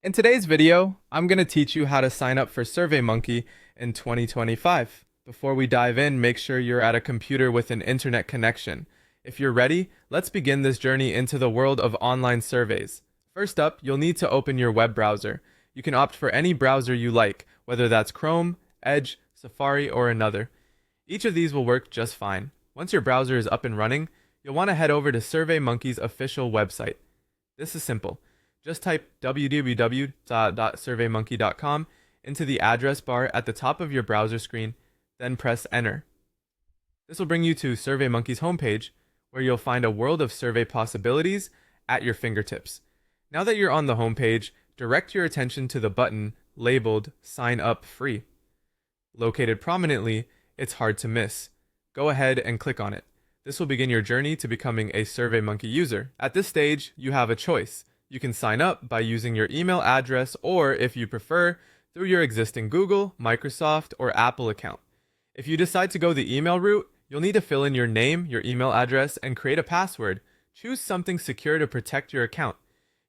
In today's video, I'm going to teach you how to sign up for SurveyMonkey in 2025. Before we dive in, make sure you're at a computer with an internet connection. If you're ready, let's begin this journey into the world of online surveys. First up, you'll need to open your web browser. You can opt for any browser you like, whether that's Chrome, Edge, Safari, or another. Each of these will work just fine. Once your browser is up and running, you'll want to head over to SurveyMonkey's official website. This is simple. Just type www.surveymonkey.com into the address bar at the top of your browser screen, then press enter. This will bring you to SurveyMonkey's homepage, where you'll find a world of survey possibilities at your fingertips. Now that you're on the homepage, direct your attention to the button labeled Sign Up Free. Located prominently, it's hard to miss. Go ahead and click on it. This will begin your journey to becoming a SurveyMonkey user. At this stage, you have a choice. You can sign up by using your email address or, if you prefer, through your existing Google, Microsoft, or Apple account. If you decide to go the email route, you'll need to fill in your name, your email address, and create a password. Choose something secure to protect your account.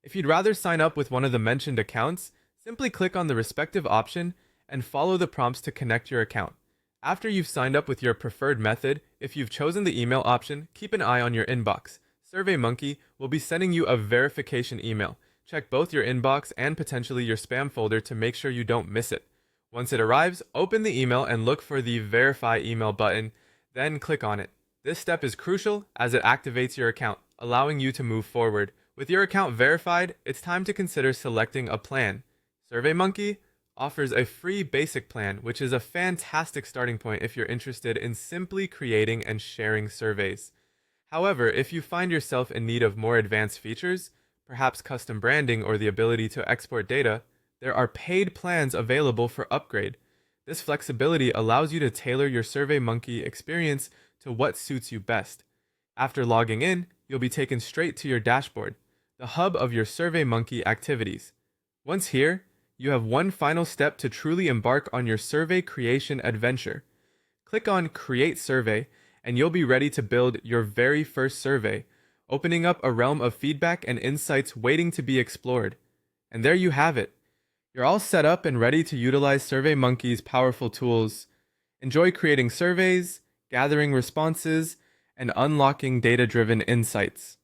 If you'd rather sign up with one of the mentioned accounts, simply click on the respective option and follow the prompts to connect your account. After you've signed up with your preferred method, if you've chosen the email option, keep an eye on your inbox. SurveyMonkey will be sending you a verification email. Check both your inbox and potentially your spam folder to make sure you don't miss it. Once it arrives, open the email and look for the Verify Email button, then click on it. This step is crucial as it activates your account, allowing you to move forward. With your account verified, it's time to consider selecting a plan. SurveyMonkey offers a free basic plan, which is a fantastic starting point if you're interested in simply creating and sharing surveys. However, if you find yourself in need of more advanced features, perhaps custom branding or the ability to export data, there are paid plans available for upgrade. This flexibility allows you to tailor your SurveyMonkey experience to what suits you best. After logging in, you'll be taken straight to your dashboard, the hub of your SurveyMonkey activities. Once here, you have one final step to truly embark on your survey creation adventure. Click on Create Survey, and you'll be ready to build your very first survey, opening up a realm of feedback and insights waiting to be explored. And there you have it. You're all set up and ready to utilize SurveyMonkey's powerful tools. Enjoy creating surveys, gathering responses, and unlocking data-driven insights.